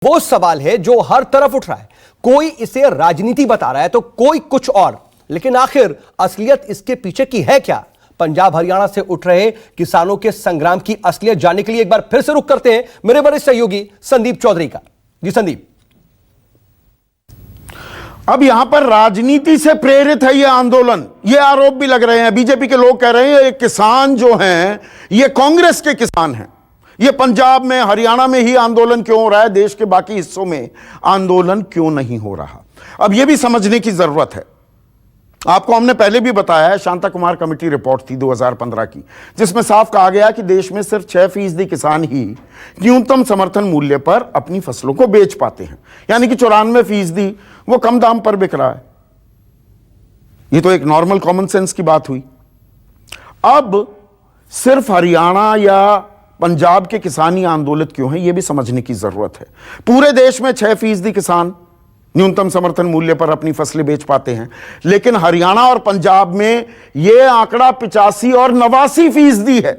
वो सवाल है जो हर तरफ उठ रहा है। कोई इसे राजनीति बता रहा है तो कोई कुछ और, लेकिन आखिर असलियत इसके पीछे की है क्या? पंजाब हरियाणा से उठ रहे किसानों के संग्राम की असलियत जानने के लिए एक बार फिर से रुख करते हैं मेरे वरिष्ठ सहयोगी संदीप चौधरी का। जी संदीप। अब यहां पर राजनीति से प्रेरित है यह आंदोलन, ये आरोप भी लग रहे हैं। बीजेपी के लोग कह रहे हैं ये किसान जो हैं ये कांग्रेस के किसान हैं। ये पंजाब में हरियाणा में ही आंदोलन क्यों हो रहा है, देश के बाकी हिस्सों में आंदोलन क्यों नहीं हो रहा? अब यह भी समझने की जरूरत है। आपको हमने पहले भी बताया है, शांता कुमार कमेटी रिपोर्ट थी 2015 की, जिसमें साफ कहा गया कि देश में सिर्फ 6% किसान ही न्यूनतम समर्थन मूल्य पर अपनी फसलों को बेच पाते हैं, यानी कि 94% वो कम दाम पर बिक रहा है। ये तो एक नॉर्मल कॉमन सेंस की बात हुई। अब सिर्फ हरियाणा या पंजाब के किसान ही आंदोलित क्यों हैं, यह भी समझने की जरूरत है। पूरे देश में 6% किसान न्यूनतम समर्थन मूल्य पर अपनी फसलें बेच पाते हैं, लेकिन हरियाणा और पंजाब में यह आंकड़ा 85 और 89% है।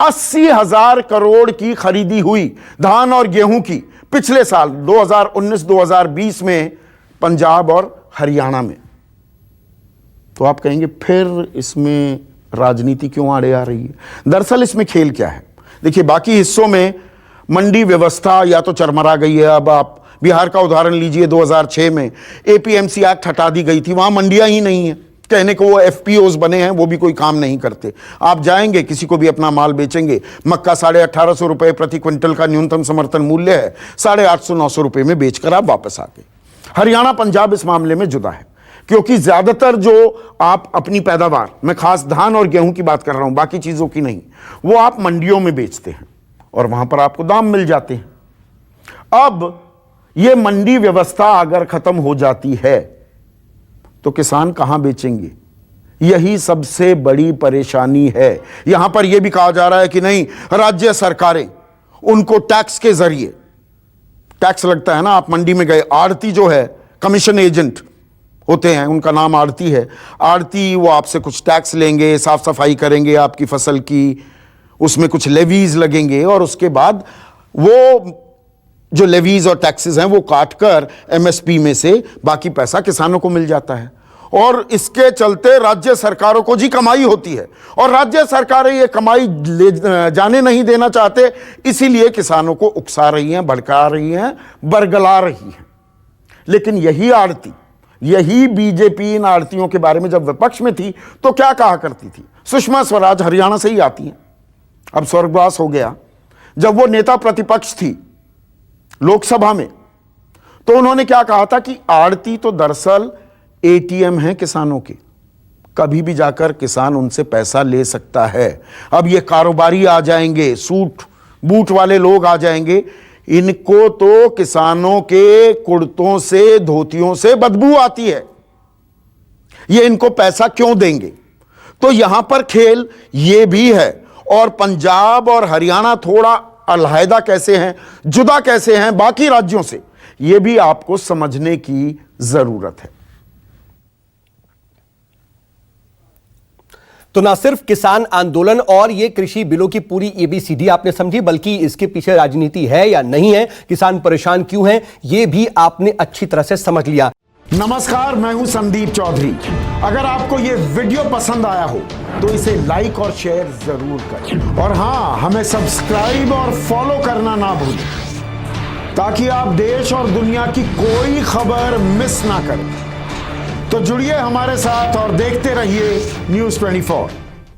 80,000 करोड़ की खरीदी हुई धान और गेहूं की पिछले साल 2019-2020 में पंजाब और हरियाणा में। तो आप कहेंगे फिर इसमें राजनीति क्यों आड़े आ रही है? दरअसल इसमें खेल क्या है? देखिए, बाकी हिस्सों में मंडी व्यवस्था या तो चरमरा गई है। अब आप बिहार का उदाहरण लीजिए, 2006 में एपीएमसी एक्ट हटा दी गई थी, वहां मंडियां ही नहीं है। कहने को वो एफपीओज बने हैं, वो भी कोई काम नहीं करते। आप जाएंगे, किसी को भी अपना माल बेचेंगे, मक्का 1850 रुपए प्रति क्विंटल का न्यूनतम समर्थन मूल्य है, 850-900 रुपए में बेचकर आप वापस आ गए। हरियाणा पंजाब इस मामले में जुदा है, क्योंकि ज्यादातर जो आप अपनी पैदावार, मैं खास धान और गेहूं की बात कर रहा हूं, बाकी चीजों की नहीं, वो आप मंडियों में बेचते हैं और वहां पर आपको दाम मिल जाते हैं। अब यह मंडी व्यवस्था अगर खत्म हो जाती है तो किसान कहां बेचेंगे? यही सबसे बड़ी परेशानी है। यहां पर यह भी कहा जा रहा है कि नहीं, राज्य सरकारें उनको टैक्स के जरिए, टैक्स लगता है ना, आप मंडी में गए, आड़ती जो है कमीशन एजेंट होते हैं, उनका नाम आड़ती है। आड़ती वो आपसे कुछ टैक्स लेंगे, साफ सफाई करेंगे आपकी फसल की, उसमें कुछ लेवीज लगेंगे और उसके बाद वो जो लेवीज और टैक्सेस हैं वो काटकर एमएसपी में से बाकी पैसा किसानों को मिल जाता है। और इसके चलते राज्य सरकारों को जी कमाई होती है, और राज्य सरकारें ये कमाई ले जाने नहीं देना चाहते, इसीलिए किसानों को उकसा रही हैं, भड़का रही हैं, बरगला रही हैं। लेकिन यही आड़ती, यही बीजेपी इन आड़तियों के बारे में जब विपक्ष में थी तो क्या कहा करती थी? सुषमा स्वराज हरियाणा से ही आती हैं, अब स्वर्गवास हो गया। जब वो नेता प्रतिपक्ष थी लोकसभा में, तो उन्होंने क्या कहा था कि आड़ती तो दरअसल एटीएम हैं किसानों के, कभी भी जाकर किसान उनसे पैसा ले सकता है। अब ये कारोबारी आ जाएंगे, सूट बूट वाले लोग आ जाएंगे, इनको तो किसानों के कुर्तों से, धोतियों से बदबू आती है, ये इनको पैसा क्यों देंगे? तो यहां पर खेल ये भी है। और पंजाब और हरियाणा थोड़ा अलहदा कैसे हैं, जुदा कैसे हैं बाकी राज्यों से, यह भी आपको समझने की जरूरत है। तो ना सिर्फ किसान आंदोलन और ये कृषि बिलों की पूरी एबीसीडी आपने समझी, बल्कि इसके पीछे राजनीति है या नहीं है, किसान परेशान क्यों हैं, ये भी आपने अच्छी तरह से समझ लिया। नमस्कार, मैं हूं संदीप चौधरी। अगर आपको ये वीडियो पसंद आया हो तो इसे लाइक और शेयर जरूर करें, और हां, हमें सब्सक्राइब और फॉलो करना ना भूलें, ताकि आप देश और दुनिया की कोई खबर मिस ना करें। तो जुड़िए हमारे साथ और देखते रहिए News 24।